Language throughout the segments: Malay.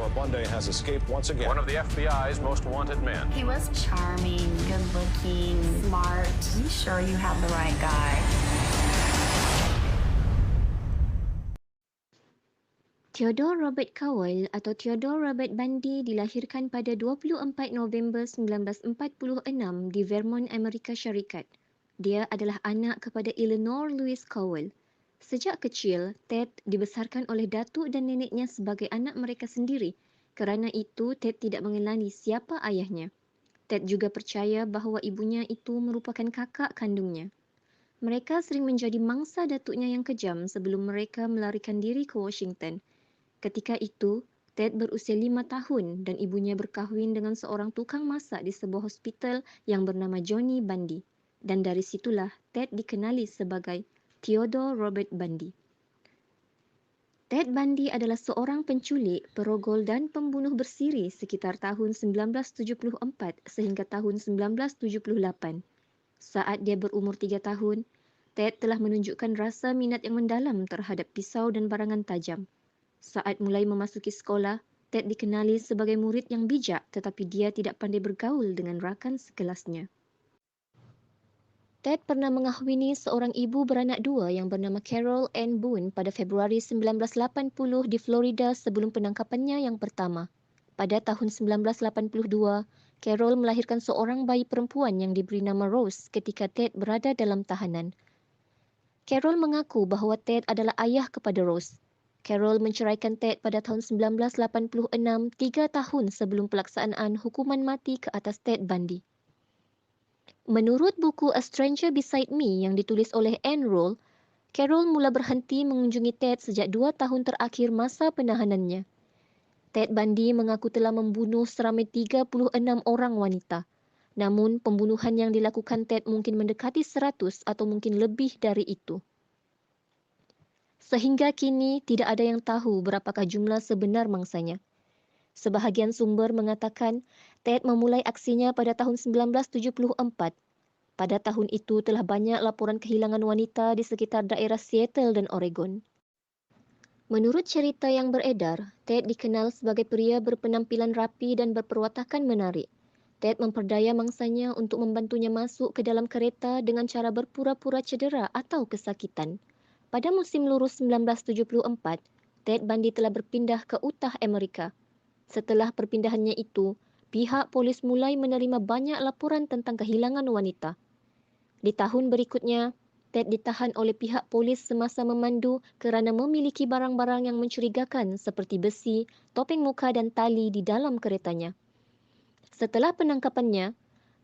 Noah Bundy has escaped once again. One of the FBI's most wanted men. He was charming, good-looking, smart. You sure you have the right guy? Theodore Robert Cowell atau Theodore Robert Bundy dilahirkan pada 24 November 1946 di Vermont, Amerika Syarikat. Dia adalah anak kepada Eleanor Louise Cowell. Sejak kecil, Ted dibesarkan oleh datuk dan neneknya sebagai anak mereka sendiri. Kerana itu, Ted tidak mengenali siapa ayahnya. Ted juga percaya bahawa ibunya itu merupakan kakak kandungnya. Mereka sering menjadi mangsa datuknya yang kejam sebelum mereka melarikan diri ke Washington. Ketika itu, Ted berusia 5 tahun dan ibunya berkahwin dengan seorang tukang masak di sebuah hospital yang bernama Johnny Bundy. Dan dari situlah Ted dikenali sebagai Theodore Robert Bundy. Ted Bundy adalah seorang penculik, perogol dan pembunuh bersiri sekitar tahun 1974 sehingga tahun 1978. Saat dia berumur 3 tahun, Ted telah menunjukkan rasa minat yang mendalam terhadap pisau dan barangan tajam. Saat mulai memasuki sekolah, Ted dikenali sebagai murid yang bijak tetapi dia tidak pandai bergaul dengan rakan sekelasnya. Ted pernah mengahwini seorang ibu beranak dua yang bernama Carol Ann Boone pada Februari 1980 di Florida sebelum penangkapannya yang pertama. Pada tahun 1982, Carol melahirkan seorang bayi perempuan yang diberi nama Rose ketika Ted berada dalam tahanan. Carol mengaku bahawa Ted adalah ayah kepada Rose. Carol menceraikan Ted pada tahun 1986, 3 tahun sebelum pelaksanaan hukuman mati ke atas Ted Bundy. Menurut buku A Stranger Beside Me yang ditulis oleh Anne Roll, Carol mula berhenti mengunjungi Ted sejak 2 tahun terakhir masa penahanannya. Ted Bundy mengaku telah membunuh seramai 36 orang wanita. Namun, pembunuhan yang dilakukan Ted mungkin mendekati 100 atau mungkin lebih dari itu. Sehingga kini, tidak ada yang tahu berapakah jumlah sebenar mangsanya. Sebahagian sumber mengatakan Ted memulai aksinya pada tahun 1974. Pada tahun itu telah banyak laporan kehilangan wanita di sekitar daerah Seattle dan Oregon. Menurut cerita yang beredar, Ted dikenal sebagai pria berpenampilan rapi dan berperwatakan menarik. Ted memperdaya mangsanya untuk membantunya masuk ke dalam kereta dengan cara berpura-pura cedera atau kesakitan. Pada musim lurus 1974, Ted Bundy telah berpindah ke Utah, Amerika. Setelah perpindahannya itu, pihak polis mulai menerima banyak laporan tentang kehilangan wanita. Di tahun berikutnya, Ted ditahan oleh pihak polis semasa memandu kerana memiliki barang-barang yang mencurigakan seperti besi, topeng muka dan tali di dalam keretanya. Setelah penangkapannya,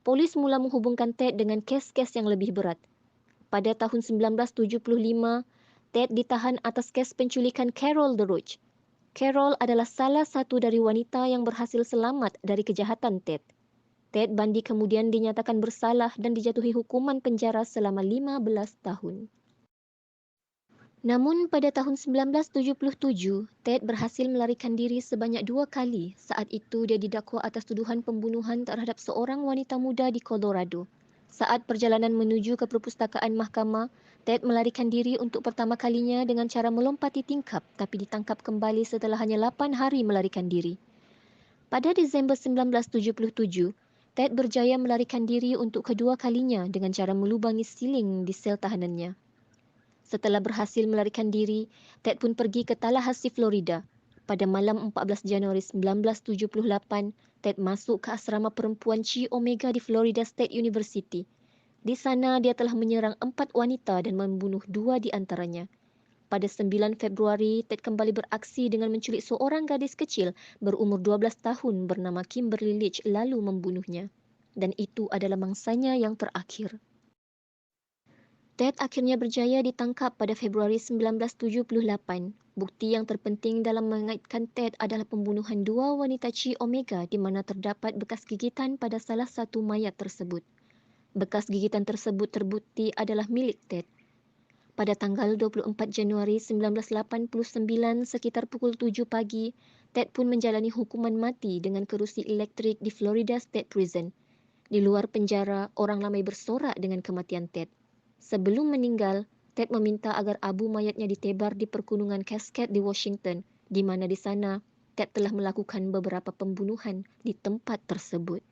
polis mula menghubungkan Ted dengan kes-kes yang lebih berat. Pada tahun 1975, Ted ditahan atas kes penculikan Carol DeRoche. Carol adalah salah satu dari wanita yang berhasil selamat dari kejahatan Ted. Ted Bundy kemudian dinyatakan bersalah dan dijatuhi hukuman penjara selama 15 tahun. Namun pada tahun 1977, Ted berhasil melarikan diri sebanyak 2 kali. Saat itu dia didakwa atas tuduhan pembunuhan terhadap seorang wanita muda di Colorado. Saat perjalanan menuju ke perpustakaan mahkamah, Ted melarikan diri untuk pertama kalinya dengan cara melompati tingkap tapi ditangkap kembali setelah hanya 8 hari melarikan diri. Pada Disember 1977, Ted berjaya melarikan diri untuk kedua kalinya dengan cara melubangi siling di sel tahanannya. Setelah berhasil melarikan diri, Ted pun pergi ke Tallahassee, Florida. Pada malam 14 Januari 1978, Ted masuk ke asrama perempuan Chi Omega di Florida State University. Di sana, dia telah menyerang 4 wanita dan membunuh 2 di antaranya. Pada 9 Februari, Ted kembali beraksi dengan menculik seorang gadis kecil berumur 12 tahun bernama Kimberly Leach lalu membunuhnya. Dan itu adalah mangsanya yang terakhir. Ted akhirnya berjaya ditangkap pada Februari 1978. Bukti yang terpenting dalam mengaitkan Ted adalah pembunuhan 2 wanita Chi Omega di mana terdapat bekas gigitan pada salah satu mayat tersebut. Bekas gigitan tersebut terbukti adalah milik Ted. Pada tanggal 24 Januari 1989 sekitar pukul 7 pagi, Ted pun menjalani hukuman mati dengan kerusi elektrik di Florida State Prison. Di luar penjara, orang ramai bersorak dengan kematian Ted. Sebelum meninggal, Ted meminta agar abu mayatnya ditebar di pergunungan Cascade di Washington, di mana di sana Ted telah melakukan beberapa pembunuhan di tempat tersebut.